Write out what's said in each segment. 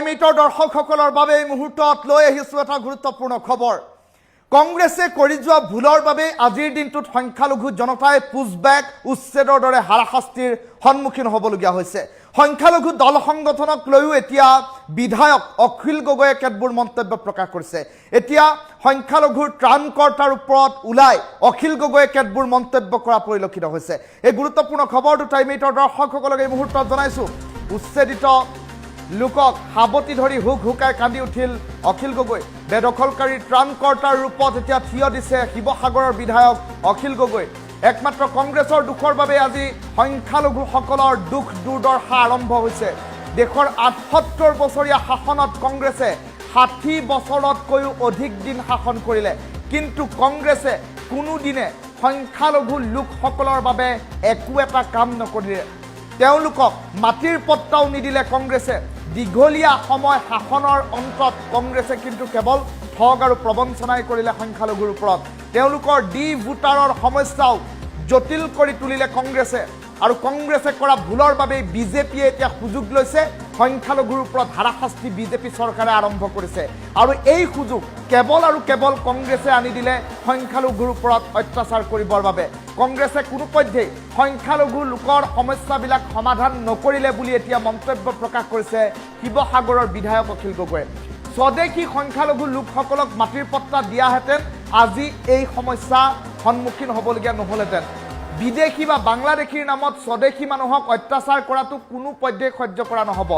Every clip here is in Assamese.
মিটৰ দৰ্শকসকলৰ বাবে এই মুহূৰ্তত লৈ আহিছোঁ এটা গুৰুত্বপূৰ্ণ খবৰ। কংগ্ৰেছে কৰি যোৱা ভুলৰ বাবে আজিৰ দিনটোত সংখ্যালঘু জনতাই পুছবেক উচ্ছেদৰ দৰে হাৰাশাস্তিৰ সন্মুখীন হ'বলগীয়া হৈছে। সংখ্যালঘু দল সংগঠনক লৈও এতিয়া বিধায়ক অখিল গগৈয়ে কেতবোৰ মন্তব্য প্ৰকাশ কৰিছে। এতিয়া সংখ্যালঘুৰ ত্ৰাণকৰ্তাৰ ওপৰত ওলাই অখিল গগৈয়ে কেতবোৰ মন্তব্য কৰা পৰিলক্ষিত হৈছে। এই গুৰুত্বপূৰ্ণ খবৰটো টাইম এইটৰ দৰ্শকসকলক এই মুহূৰ্তত জনাইছোঁ। উচ্ছেদিত লোকক সাৱটি ধৰি হুক হুকাই কান্দি উঠিল অখিল গগৈ। বেদখলকাৰীৰ ত্ৰাণকৰ্তাৰ ৰূপত এতিয়া থিয় দিছে শিৱসাগৰৰ বিধায়ক অখিল গগৈ। একমাত্ৰ কংগ্ৰেছৰ দুখৰ বাবে আজি সংখ্যালঘুসকলৰ দুখ দুৰ্দশা আৰম্ভ হৈছে। দেশৰ ৭৮ বছৰীয়া শাসনত কংগ্ৰেছে ৬০ বছৰতকৈও অধিক দিন শাসন কৰিলে, কিন্তু কংগ্ৰেছে কোনোদিনে সংখ্যালঘু লোকসকলৰ বাবে একো এটা কাম নকৰিলে। তেওঁলোকক মাটিৰ পট্টাও নিদিলে কংগ্ৰেছে। দীঘলীয়া সময় শাসনৰ অন্তত কংগ্ৰেছে কিন্তু কেৱল ঠগ আৰু প্ৰবঞ্চনাই কৰিলে সংখ্যালঘুৰ ওপৰত। তেওঁলোকৰ ডি ভোটাৰৰ সমস্যাও জটিল কৰি তুলিলে কংগ্ৰেছে, আৰু কংগ্ৰেছে কৰা ভুলৰ বাবেই বিজেপিয়ে এতিয়া সুযোগ লৈছে সংখ্যালঘুৰ ওপৰত হাৰাশাস্তি বিজেপি চৰকাৰে আৰম্ভ কৰিছে। আৰু এই সুযোগ কেৱল আৰু কেৱল কংগ্ৰেছে আনি দিলে সংখ্যালঘুৰ ওপৰত অত্যাচাৰ কৰিবৰ বাবে। কংগ্ৰেছে কোনোপধ্যেই সংখ্যালঘু লোকৰ সমস্যাবিলাক সমাধান নকৰিলে বুলি এতিয়া মন্তব্য প্ৰকাশ কৰিছে শিৱসাগৰৰ বিধায়ক অখিল গগৈয়ে। স্বদেশী সংখ্যালঘু লোকসকলক মাটিৰ পট্টা দিয়াহেঁতেন আজি এই সমস্যা সন্মুখীন হ'বলগীয়া নহ'লহেঁতেন। বিদেশী বা বাংলাদেশীৰ নামত স্বদেশী মানুহক অত্যাচাৰ কৰাটো কোনো পধ্যেই সহ্য কৰা নহ'ব।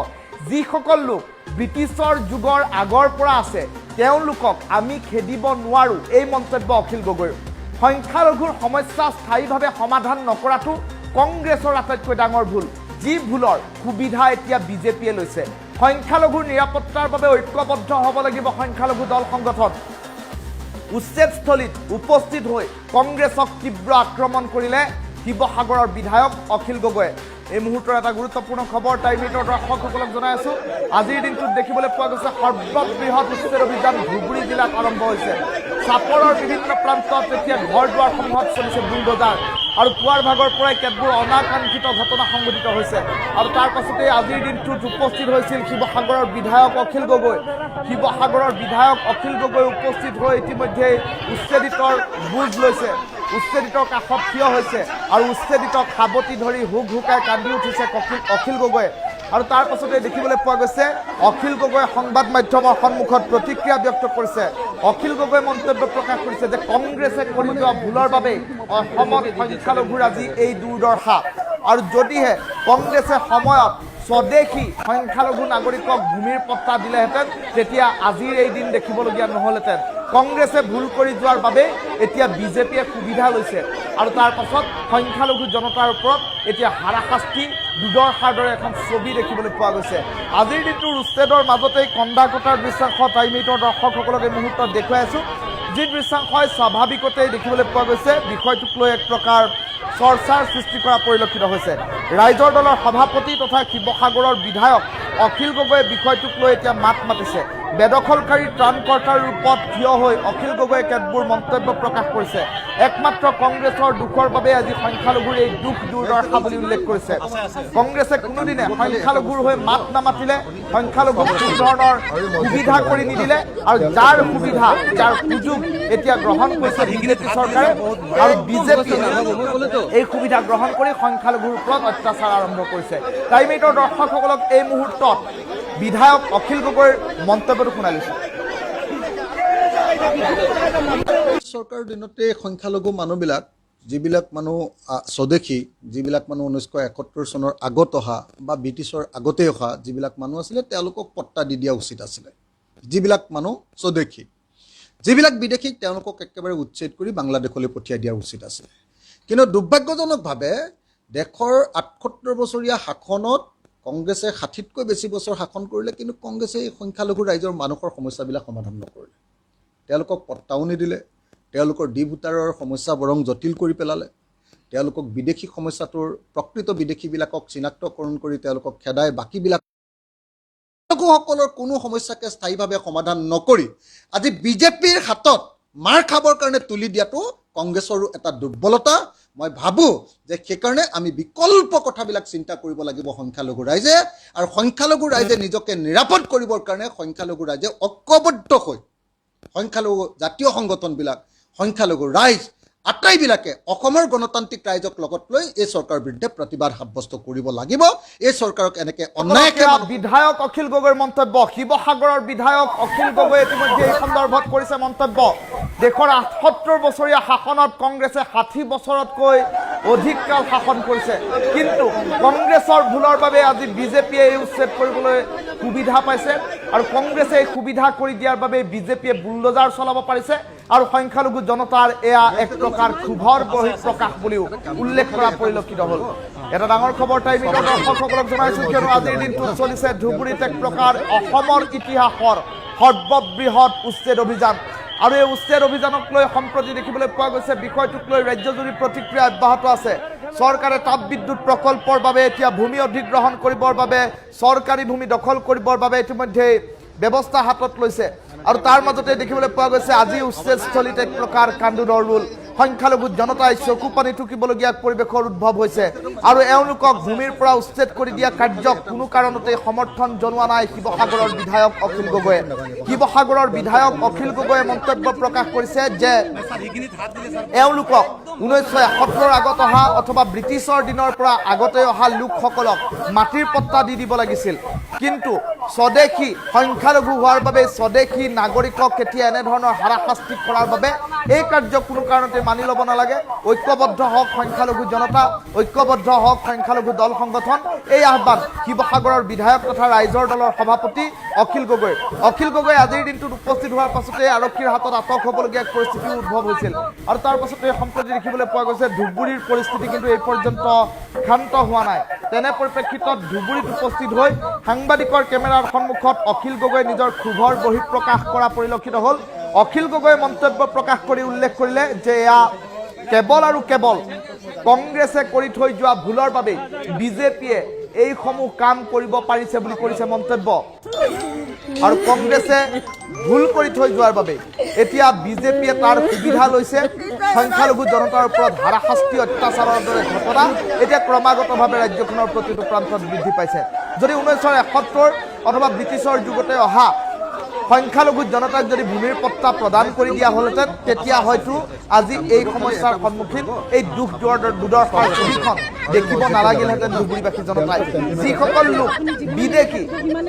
যিসকল লোক ব্ৰিটিছৰ যুগৰ আগৰ পৰা আছে তেওঁলোকক আমি খেদিব নোৱাৰোঁ, এই মন্তব্য অখিল গগৈৰ। সংখ্যালঘুৰ সমস্যা স্থায়ীভাৱে সমাধান নকৰাটো কংগ্ৰেছৰ আটাইতকৈ ডাঙৰ ভুল, যি ভুলৰ সুবিধা এতিয়া বিজেপিয়ে লৈছে। সংখ্যালঘুৰ নিৰাপত্তাৰ বাবে ঐক্যবদ্ধ হ'ব লাগিব সংখ্যালঘু দল সংগঠন। উচ্ছেদস্থলীত উপস্থিত হৈ কংগ্ৰেছক তীব্ৰ আক্ৰমণ কৰিলে শিৱসাগৰৰ বিধায়ক অখিল গগৈয়ে। এই মুহূৰ্তৰ এটা গুৰুত্বপূৰ্ণ খবৰ টাইম এইটৰ দৰ্শকসকলক জনাই আছোঁ। আজিৰ দিনটোত দেখিবলৈ পোৱা গৈছে সৰ্ববৃহৎ উচ্ছেদ অভিযান ধুবুৰী জিলাত আৰম্ভ হৈছে। চাপৰৰ বিভিন্ন প্ৰান্তত এতিয়া ঘৰ দুৱাৰসমূহত চলিছে বুলডোজাৰ, আৰু পুৱাৰ ভাগৰ পৰাই কেতবোৰ অনাকাংক্ষিত ঘটনা সংঘটিত হৈছে। আৰু তাৰ পাছতে আজিৰ দিনটোত উপস্থিত হৈছিল শিৱসাগৰৰ বিধায়ক অখিল গগৈ। শিৱসাগৰৰ বিধায়ক অখিল গগৈ উপস্থিত হৈ ইতিমধ্যে উচ্ছেদিতৰ বুজ লৈছে, উচ্ছেদিতৰ কাষত থিয় হৈছে, আৰু উচ্ছেদিতক সাৱটি ধৰি হুক হুকাই কান্দি উঠিছে অখিল গগৈয়ে। আৰু তাৰ পাছতে দেখিবলৈ পোৱা গৈছে অখিল গগৈয়ে সংবাদ মাধ্যমৰ সন্মুখত প্ৰতিক্ৰিয়া ব্যক্ত কৰিছে। অখিল গগৈয়ে মন্তব্য প্ৰকাশ কৰিছে যে কংগ্ৰেছে কৰি যোৱা ভুলৰ বাবেই অসমত সংখ্যালঘুৰ আজি এই দুৰ্দশা, আৰু যদিহে কংগ্ৰেছে সময়ত স্বদেশী সংখ্যালঘু নাগৰিকক ভূমিৰ পট্টা দিলেহেঁতেন তেতিয়া আজিৰ এই দিন দেখিবলগীয়া নহ'লহেঁতেন। কংগ্ৰেছে ভুল কৰি যোৱাৰ বাবে এতিয়া বিজেপিয়ে সুবিধা লৈছে, আৰু তাৰ পাছত সংখ্যালঘু জনতাৰ ওপৰত এতিয়া হাৰাশাস্তি দুৰ্দশাৰ দৰে এখন ছবি দেখিবলৈ পোৱা গৈছে। আজিৰ দিনটোৰ উচ্ছেদৰ মাজতেই কন্দা কটাৰ দৃশ্যাংশ টাইম এইটৰ দৰ্শকসকলক এই মুহূৰ্তত দেখুৱাই আছোঁ। যি দৃশ্যাংশই স্বাভাৱিকতেই দেখিবলৈ পোৱা গৈছে বিষয়টোক লৈ এক প্ৰকাৰ চৰ্চাৰ সৃষ্টি কৰা পৰিলক্ষিত হৈছে। ৰাইজৰ দলৰ সভাপতি তথা শিৱসাগৰৰ বিধায়ক অখিল গগৈয়ে বিষয়টোক লৈ এতিয়া মাত মাতিছে। বেদখলকাৰী ত্ৰাণকৰ্তাৰ ৰূপত থিয় হৈ অখিল গগৈয়ে কেতবোৰ মন্তব্য প্ৰকাশ কৰিছে। একমাত্ৰ কংগ্ৰেছৰ দুখৰ বাবে আজি সংখ্যালঘুৰ এই দুখ দুৰ্দশা বুলি উল্লেখ কৰিছে। কংগ্ৰেছে কোনোদিনে সংখ্যালঘুৰ হৈ মাত নামাতিলে, সংখ্যালঘুক কোনো ধৰণৰ সুবিধা কৰি নিদিলে, আৰু যাৰ সুবিধা যাৰ সুযোগ এতিয়া গ্ৰহণ কৰিছে বিজেপি চৰকাৰে, আৰু বিজেপি এই সুবিধা গ্ৰহণ কৰি সংখ্যালঘুৰ ওপৰত অত্যাচাৰ আৰম্ভ কৰিছে। টাইম এইটৰ দৰ্শকসকলক এই মুহূৰ্তত বিধায়ক অখিল গগৈৰ মন্তব্যটো শুনাই লৈছোঁ। চৰকাৰৰ দিনতে সংখ্যালঘু মানুহবিলাক, যিবিলাক মানুহ স্বদেশী, যিবিলাক মানুহ 1971 চনৰ আগত অহা বা ব্ৰিটিছৰ আগতে অহা যিবিলাক মানুহ আছিলে তেওঁলোকক পট্টা দি দিয়া উচিত আছিলে। যিবিলাক মানুহ স্বদেশী, যিবিলাক বিদেশী তেওঁলোকক একেবাৰে উচ্ছেদ কৰি বাংলাদেশলৈ পঠিয়াই দিয়া উচিত আছিলে। কিন্তু দুৰ্ভাগ্যজনকভাৱে দেশৰ ৭৮ বছৰীয়া শাসনত কংগ্ৰেছে ৬০তকৈ বেছি বছৰ শাসন কৰিলে, কিন্তু কংগ্ৰেছে এই সংখ্যালঘু ৰাইজৰ মানুহৰ সমস্যাবিলাক সমাধান নকৰিলে। তেওঁলোকক পট্টাও নিদিলে, তেওঁলোকৰ ডি ভোটাৰৰ সমস্যা বৰং জটিল কৰি পেলালে। তেওঁলোকক বিদেশী সমস্যাটোৰ প্ৰকৃত বিদেশীবিলাকক চিনাক্তকৰণ কৰি তেওঁলোকক খেদাই বাকীবিলাক সকলৰ কোনো সমস্যাকে স্থায়ীভাৱে সমাধান নকৰি আজি বিজেপিৰ হাতত মাৰ খাবৰ কাৰণে তুলি দিয়াটো কংগ্ৰেছৰো এটা দুৰ্বলতা। মই ভাবোঁ যে সেইকাৰণে আমি বিকল্প কথাবিলাক চিন্তা কৰিব লাগিব সংখ্যালঘু ৰাইজে, আৰু সংখ্যালঘু ৰাইজে নিজকে নিৰাপদ কৰিবৰ কাৰণে সংখ্যালঘু ৰাইজে ঐক্যবদ্ধ হৈ সংখ্যালঘু জাতীয় সংগঠনবিলাক, সংখ্যালঘু ৰাইজ আটাইবিলাকে অসমৰ গণতান্ত্ৰিক ৰাইজক লগত লৈ এই চৰকাৰৰ বিৰুদ্ধে প্ৰতিবাদ সাব্যস্ত কৰিব লাগিব। এই চৰকাৰক এনেকৈ অন্যায়কে বিধায়ক অখিল গগৈৰ মন্তব্য, শিৱসাগৰৰ বিধায়ক অখিল গগৈ ইতিমধ্যে এই সন্দৰ্ভত কৰিছে মন্তব্য। দেশৰ ৭৮ বছৰীয়া শাসনত কংগ্ৰেছে ৬০ বছৰতকৈ অধিক কাল শাসন কৰিছে, কিন্তু কংগ্ৰেছৰ ভুলৰ বাবে আজি বিজেপিয়ে এই উচ্ছেদ কৰিবলৈ সুবিধা পাইছে, আৰু কংগ্ৰেছে এই সুবিধা কৰি দিয়াৰ বাবে বিজেপিয়ে বুলডোজাৰ চলাব পাৰিছে, আৰু সংখ্যালঘু জনতাৰ এয়া এক প্ৰকাৰ ক্ষোভৰ বহিঃপ্ৰকাশ বুলিও উল্লেখ কৰা পৰিলক্ষিত হ'ল। এটা ডাঙৰ খবৰ টাইম মিটৰ দৰ্শকসকলক জনাইছোঁ, কিয়নো আজিৰ দিনটোত চলিছে ধুবুৰীত এক প্ৰকাৰ অসমৰ ইতিহাসৰ সৰ্ববৃহৎ উচ্ছেদ অভিযান, আৰু এই উচ্ছেদ অভিযানক লৈ সম্প্ৰতি দেখিবলৈ পোৱা গৈছে বিষয়টোক লৈ ৰাজ্যজুৰি প্ৰতিক্ৰিয়া অব্যাহত আছে। চৰকাৰে তাপবিদ্যুৎ প্ৰকল্পৰ বাবে এতিয়া ভূমি অধিগ্ৰহণ কৰিবৰ বাবে, চৰকাৰী ভূমি দখল কৰিবৰ বাবে ইতিমধ্যে ব্যৱস্থা হাতত লৈছে, আৰু তাৰ মাজতে দেখিবলৈ পোৱা গৈছে আজি উচ্ছেদস্থলীত এক প্ৰকাৰ কান্দোনৰ ৰোল। সংখ্যালঘু জনতাই চকু পানী টুকিবলগীয়া পৰিৱেশৰ উদ্ভৱ হৈছে, আৰু এওঁলোকক ভূমিৰ পৰা উচ্ছেদ কৰি দিয়া কাৰ্যক কোনো কাৰণতে সমৰ্থন জনোৱা নাই শিৱসাগৰৰ বিধায়ক অখিল গগৈয়ে। শিৱসাগৰৰ বিধায়ক অখিল গগৈয়ে মন্তব্য প্ৰকাশ কৰিছে যে এওঁলোকক 1971 আগত অহা অথবা ব্ৰিটিছৰ দিনৰ পৰা আগতে অহা লোকসকলক মাটিৰ পট্টা দি দিব লাগিছিল, কিন্তু স্বদেশী সংখ্যালঘু হোৱাৰ বাবে স্বদেশী নাগৰিকক কেতিয়া এনেধৰণৰ হাৰাশাস্তি কৰাৰ বাবে এই কাৰ্য কোনো কাৰণতে মানি ল'ব নালাগে। ঐক্যবদ্ধ হওক সংখ্যালঘু জনতা, ঐক্যবদ্ধ হওক সংখ্যালঘু দল সংগঠন, এই আহ্বান শিৱসাগৰৰ বিধায়ক তথা ৰাইজৰ দলৰ সভাপতি অখিল গগৈ। অখিল গগৈ আজিৰ দিনটোত উপস্থিত হোৱাৰ পাছতে আৰক্ষীৰ হাতত আটক হ'বলগীয়া পৰিস্থিতিও উদ্ভৱ হৈছিল, আৰু তাৰ পাছতে সম্প্ৰতি দেখিবলৈ পোৱা গৈছে ধুবুৰীৰ পৰিস্থিতি কিন্তু এই পৰ্যন্ত ক্ষান্ত হোৱা নাই। তেনে পৰিপ্ৰেক্ষিতত ধুবুৰীত উপস্থিত হৈ সাংবাদিকৰ কেমেৰাৰ সন্মুখত অখিল গগৈ নিজৰ ক্ষোভৰ বহিঃপ্ৰকাশ কৰা পৰিলক্ষিত হ'ল। অখিল গগৈ মন্তব্য প্ৰকাশ কৰি উল্লেখ কৰিলে যে এয়া কেৱল আৰু কেৱল কংগ্ৰেছে কৰি থৈ যোৱা ভুলৰ বাবে বিজেপিয়ে এইসমূহ কাম কৰিব পাৰিছে বুলি কৰিছে মন্তব্য, আৰু কংগ্ৰেছে ভুল কৰি থৈ যোৱাৰ বাবে এতিয়া বিজেপিয়ে তাৰ সুবিধা লৈছে। সংখ্যালঘু জনতাৰ ওপৰত হাৰাশাস্তি অত্যাচাৰৰ দৰে ঘটনা এতিয়া ক্ৰমাগতভাৱে ৰাজ্যখনৰ প্ৰতিটো প্ৰান্তত বৃদ্ধি পাইছে। যদি 1971 অথবা ব্ৰিটিছৰ যুগতে অহা সংখ্যালঘু জনতাক যদি ভূমিৰ পট্টা প্ৰদান কৰি দিয়া হ'লহেঁতেন, তেতিয়া হয়তো আজি এই সমস্যাৰ সন্মুখীন এই দুৰ্দশাৰ ছবিখন দেখিব নালাগিলহেঁতেন ধুবুৰীবাসী জনতাই। যিসকল লোক বিদেশী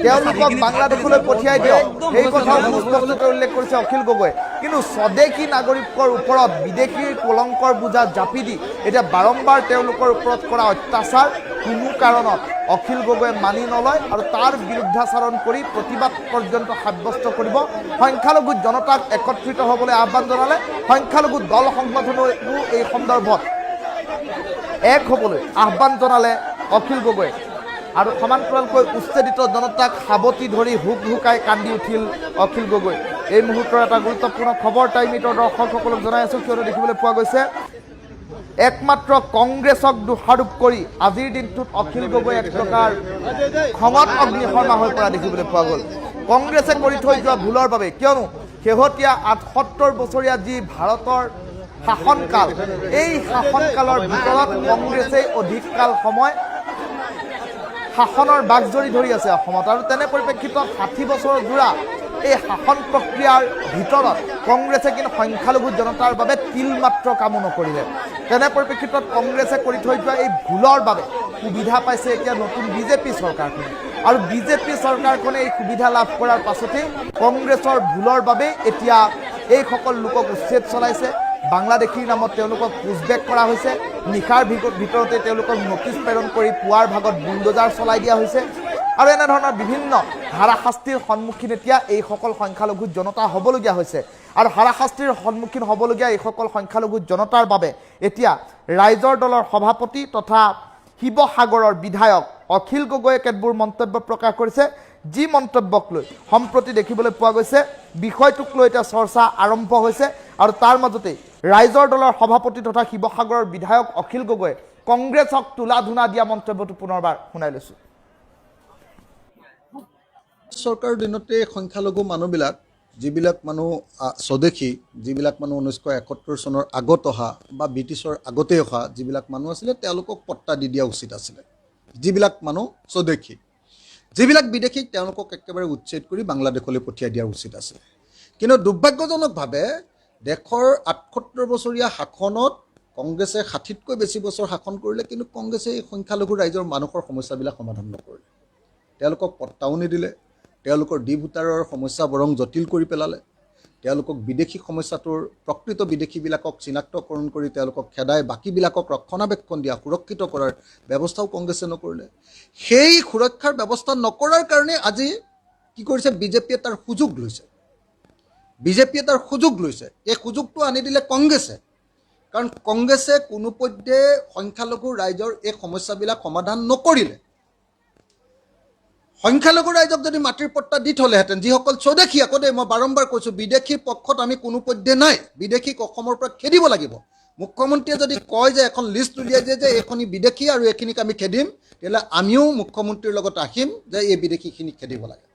তেওঁলোকক বাংলাদেশলৈ পঠিয়াই দিয়ক, এই কথাও সুস্পষ্টকৈ উল্লেখ কৰিছে অখিল গগৈ, কিন্তু স্বদেশী নাগৰিকৰ ওপৰত বিদেশীৰ কলংকৰ বোজা জাপি দি এতিয়া বাৰম্বাৰ তেওঁলোকৰ ওপৰত কৰা অত্যাচাৰ কোনো কাৰণত অখিল গগৈয়ে মানি নলয়, আৰু তাৰ বিৰুদ্ধাচৰণ কৰি প্ৰতিবাদ পৰ্যন্ত সাব্যস্ত কৰিব। সংখ্যালঘু জনতাক একত্ৰিত হ'বলৈ আহ্বান জনালে, সংখ্যালঘু দল সংগঠনেও এই সন্দৰ্ভত এক হ'বলৈ আহ্বান জনালে অখিল গগৈ, আৰু সমান্তৰালকৈ উচ্ছেদিত জনতাক সাৱটি ধৰি হুক হুকাই কান্দি উঠিল অখিল গগৈ। এই মুহূৰ্তৰ এটা গুৰুত্বপূৰ্ণ খবৰ টাইম মিটৰ দৰ্শকসকলক জনাই আছোঁ, কিয়নো দেখিবলৈ পোৱা গৈছে একমাত্ৰ কংগ্ৰেছক দোষাৰোপ কৰি আজিৰ দিনটোত অখিল গগৈ এক প্ৰকাৰ খঙত অগ্নিশৰ্মা হৈ পৰা দেখিবলৈ পোৱা গ'ল। কংগ্ৰেছে কৰি থৈ যোৱা ভুলৰ বাবে, কিয়নো শেহতীয়া ৭৮ বছৰীয়া যি ভাৰতৰ শাসনকাল, এই শাসনকালৰ ভিতৰত কংগ্ৰেছে অধিক কাল সময় শাসনৰ বাঘজৰি ধৰি আছে অসমত, আৰু তেনে পৰিপ্ৰেক্ষিতত ৬০ বছৰ জোৰা এই শাসন প্ৰক্ৰিয়াৰ ভিতৰত কংগ্ৰেছে কিন্তু সংখ্যালঘু জনতাৰ বাবে তিলমাত্ৰ কামো নকৰিলে। তেনে পৰিপ্ৰেক্ষিতত কংগ্ৰেছে কৰি থৈ যোৱা এই ভুলৰ বাবে সুবিধা পাইছে এতিয়া নতুন বিজেপি চৰকাৰখনে, আৰু বিজেপি চৰকাৰখনে এই সুবিধা লাভ কৰাৰ পাছতেই কংগ্ৰেছৰ ভুলৰ বাবে এতিয়া এইসকল লোকক উচ্ছেদ চলাইছে। বাংলাদেশীৰ নামত তেওঁলোকক পুছবেক কৰা হৈছে, নিশাৰ ভিতৰতে তেওঁলোকক নটিচ প্ৰেৰণ কৰি পুৱাৰ ভাগত বুলডোজাৰ চলাই দিয়া হৈছে, আৰু এনেধৰণৰ বিভিন্ন হাৰাশাস্তিৰ সন্মুখীন এতিয়া এইসকল সংখ্যালঘু জনতা হ'বলগীয়া হৈছে। আৰু হাৰাশাস্তিৰ সন্মুখীন হ'বলগীয়া এইসকল সংখ্যালঘু জনতাৰ বাবে এতিয়া ৰাইজৰ দলৰ সভাপতি তথা শিৱসাগৰৰ বিধায়ক অখিল গগৈয়ে কেতবোৰ মন্তব্য প্ৰকাশ কৰিছে, যি মন্তব্যক লৈ সম্প্ৰতি দেখিবলৈ পোৱা গৈছে বিষয়টোক লৈ এতিয়া চৰ্চা আৰম্ভ হৈছে, আৰু তাৰ মাজতে ৰাইজৰ দলৰ সভাপতি তথা শিৱসাগৰৰ বিধায়ক অখিল গগৈয়ে কংগ্ৰেছক তোলা ধুনা দিয়া মন্তব্যটো পুনৰবাৰ শুনাই লৈছোঁ। চৰকাৰৰ দিনতে সংখ্যালঘু মানুহবিলাক যিবিলাক মানুহ স্বদেশী, যিবিলাক মানুহ 1971 চনৰ আগত অহা বা ব্ৰিটিছৰ আগতে অহা যিবিলাক মানুহ আছিলে তেওঁলোকক পট্টা দি দিয়া উচিত আছিলে। যিবিলাক মানুহ স্বদেশী, যিবিলাক বিদেশীক তেওঁলোকক একেবাৰে উচ্ছেদ কৰি বাংলাদেশলৈ পঠিয়াই দিয়া উচিত আছিলে। কিন্তু দুৰ্ভাগ্যজনকভাৱে দেশৰ 78 বছৰীয়া শাসনত কংগ্ৰেছে 60তকৈ বেছি বছৰ শাসন কৰিলে, কিন্তু কংগ্ৰেছে এই সংখ্যালঘু ৰাইজৰ মানুহৰ সমস্যাবিলাক সমাধান নকৰিলে। তেওঁলোকক পট্টাও নিদিলে, তেওঁলোকৰ ডি ভোটাৰৰ সমস্যা বৰং জটিল কৰি পেলালে, তেওঁলোকক বিদেশী সমস্যাটোৰ প্ৰকৃত বিদেশীবিলাকক চিনাক্তকৰণ কৰি তেওঁলোকক খেদাই বাকীবিলাকক ৰক্ষণাবেক্ষণ দিয়া, সুৰক্ষিত কৰাৰ ব্যৱস্থাও কংগ্ৰেছে নকৰিলে। সেই সুৰক্ষাৰ ব্যৱস্থা নকৰাৰ কাৰণে আজি কি কৰিছে বিজেপিয়ে তাৰ সুযোগ লৈছে। বিজেপিয়ে তাৰ সুযোগ লৈছে। এই সুযোগটো আনি দিলে কংগ্ৰেছে, কাৰণ কংগ্ৰেছে কোনোপধ্যে সংখ্যালঘু ৰাইজৰ এই সমস্যাবিলাক সমাধান নকৰিলে। সংখ্যালঘু ৰাইজক যদি মাটিৰ পট্টা দি থ'লেহেঁতেন, যিসকল স্বদেশী, আকৌ দেই মই বাৰম্বাৰ কৈছোঁ, বিদেশীৰ পক্ষত আমি কোনোপধ্যে নাই, বিদেশীক অসমৰ পৰা খেদিব লাগিব। মুখ্যমন্ত্ৰীয়ে যদি কয় যে এখন লিষ্ট উলিয়াই দিয়ে যে এইখিনি বিদেশী আৰু এইখিনিক আমি খেদিম, তেতিয়াহ'লে আমিও মুখ্যমন্ত্ৰীৰ লগত আহিম যে এই বিদেশীখিনিক খেদিব লাগে।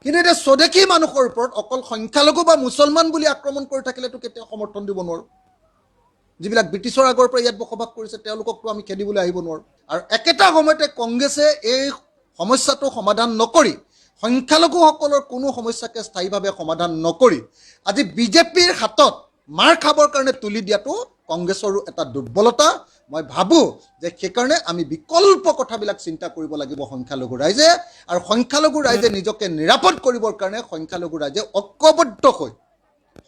কিন্তু এতিয়া স্বদেশী মানুহৰ ওপৰত অকল সংখ্যালঘু বা মুছলমান বুলি আক্ৰমণ কৰি থাকিলেতো কেতিয়াও সমৰ্থন দিব নোৱাৰোঁ। যিবিলাক ব্ৰিটিছৰ আগৰ পৰা ইয়াত বসবাস কৰিছে তেওঁলোককতো আমি খেদিবলৈ আহিব নোৱাৰোঁ। আৰু একেটা সময়তে কংগ্ৰেছে এই সমস্যাটো সমাধান নকৰি, সংখ্যালঘুসকলৰ কোনো সমস্যাকে স্থায়ীভাৱে সমাধান নকৰি আজি বিজেপিৰ হাতত মাৰ খাবৰ কাৰণে তুলি দিয়াটো কংগ্ৰেছৰো এটা দুৰ্বলতা। মই ভাবোঁ যে সেইকাৰণে আমি বিকল্প কথাবিলাক চিন্তা কৰিব লাগিব সংখ্যালঘু ৰাইজে। আৰু সংখ্যালঘু ৰাইজে নিজকে নিৰাপদ কৰিবৰ কাৰণে সংখ্যালঘু ৰাইজে ঐক্যবদ্ধ হৈ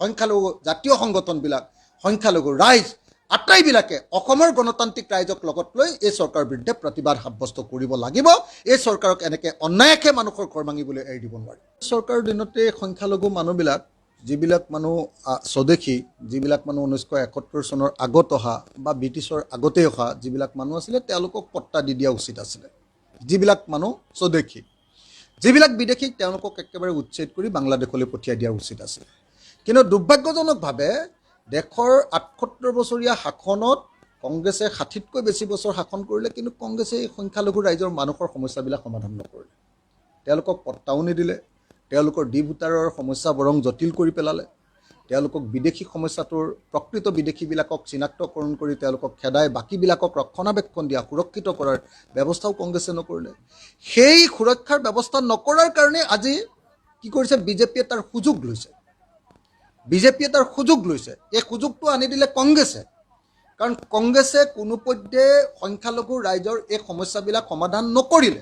সংখ্যালঘু জাতীয় সংগঠনবিলাক, সংখ্যালঘু ৰাইজ আটাইবিলাকে অসমৰ গণতান্ত্ৰিক ৰাইজক লগত লৈ এই চৰকাৰৰ বিৰুদ্ধে প্ৰতিবাদ সাব্যস্ত কৰিব লাগিব। এই চৰকাৰক এনেকৈ অন্যায়কে মানুহৰ ঘৰ ভাঙিবলৈ এৰি দিব নোৱাৰি। চৰকাৰৰ দিনতে সংখ্যালঘু মানুহবিলাক, যিবিলাক মানুহ স্বদেশী, যিবিলাক মানুহ 1971 চনৰ আগত অহা বা ব্ৰিটিছৰ আগতে অহা যিবিলাক মানুহ আছিলে তেওঁলোকক পট্টা দি দিয়া উচিত আছিলে। যিবিলাক মানুহ স্বদেশী, যিবিলাক বিদেশীক তেওঁলোকক একেবাৰে উচ্ছেদ কৰি বাংলাদেশলৈ পঠিয়াই দিয়া উচিত আছিলে। কিন্তু দুৰ্ভাগ্যজনকভাৱে দেশৰ 78 বছৰীয়া শাসনত কংগ্ৰেছে 60তকৈ বেছি বছৰ শাসন কৰিলে, কিন্তু কংগ্ৰেছে এই সংখ্যালঘু ৰাইজৰ মানুহৰ সমস্যাবিলাক সমাধান নকৰিলে। তেওঁলোকক পট্টাও নিদিলে, তেওঁলোকৰ ডি ভোটাৰৰ সমস্যা বৰং জটিল কৰি পেলালে, তেওঁলোকক বিদেশী সমস্যাটোৰ প্ৰকৃত বিদেশীবিলাকক চিনাক্তকৰণ কৰি তেওঁলোকক খেদাই বাকীবিলাকক ৰক্ষণাবেক্ষণ দিয়া, সুৰক্ষিত কৰাৰ ব্যৱস্থাও কংগ্ৰেছে নকৰিলে। সেই সুৰক্ষাৰ ব্যৱস্থা নকৰাৰ কাৰণে আজি কি কৰিছে বিজেপিয়ে তাৰ সুযোগ লৈছে। বিজেপিয়ে তাৰ সুযোগ লৈছে। এই সুযোগটো আনি দিলে কংগ্ৰেছে, কাৰণ কংগ্ৰেছে কোনোপধ্যে সংখ্যালঘু ৰাইজৰ এই সমস্যাবিলাক সমাধান নকৰিলে।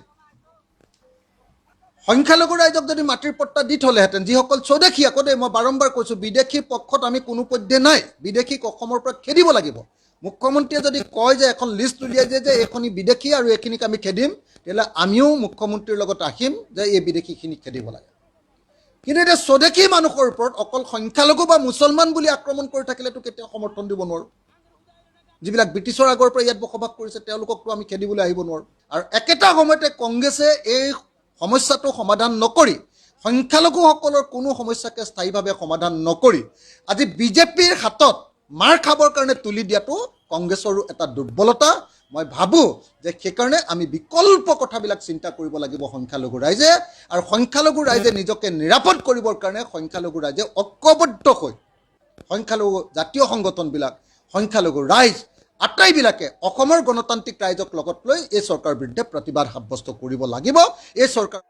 সংখ্যালঘু ৰাইজক যদি মাটিৰ পট্টা দি থ'লেহেঁতেন, যিসকল স্বদেশী, আকৌ দেই মই বাৰম্বাৰ কৈছোঁ, বিদেশীৰ পক্ষত আমি কোনোপধ্যে নাই, বিদেশীক অসমৰ পৰা খেদিব লাগিব। মুখ্যমন্ত্ৰীয়ে যদি কয় যে এখন লিষ্ট উলিয়াই দিয়ে যে এইখিনি বিদেশী আৰু এইখিনিক আমি খেদিম, তেতিয়াহ'লে আমিও মুখ্যমন্ত্ৰীৰ লগত আহিম যে এই বিদেশীখিনিক খেদিব লাগে। কিন্তু এতিয়া স্বদেশী মানুহৰ ওপৰত অকল সংখ্যালঘু বা মুছলমান বুলি আক্ৰমণ কৰি থাকিলেতো কেতিয়াও সমৰ্থন দিব নোৱাৰোঁ। যিবিলাক ব্ৰিটিছৰ আগৰ পৰা ইয়াত বসবাস কৰিছে তেওঁলোককতো আমি খেদিবলৈ আহিব নোৱাৰোঁ। আৰু একেটা সময়তে কংগ্ৰেছে এই সমস্যাটো সমাধান নকৰি, সংখ্যালঘুসকলৰ কোনো সমস্যাকে স্থায়ীভাৱে সমাধান নকৰি আজি বিজেপিৰ হাতত মাৰ খাবৰ কাৰণে তুলি দিয়াটো কংগ্ৰেছৰো এটা দুৰ্বলতা। মই ভাবোঁ যে সেইকাৰণে আমি বিকল্প কথাবিলাক চিন্তা কৰিব লাগিব সংখ্যালঘু ৰাইজে। আৰু সংখ্যালঘু ৰাইজে নিজকে নিৰাপদ কৰিবৰ কাৰণে সংখ্যালঘু ৰাইজে ঐক্যবদ্ধ হৈ সংখ্যালঘু জাতীয় সংগঠনবিলাক, সংখ্যালঘু ৰাইজ আটাইবিলাকে অসমৰ গণতান্ত্ৰিক ৰাইজক লগত লৈ এই চৰকাৰৰ বিৰুদ্ধে প্ৰতিবাদ সাব্যস্ত কৰিব লাগিব। এই চৰকাৰ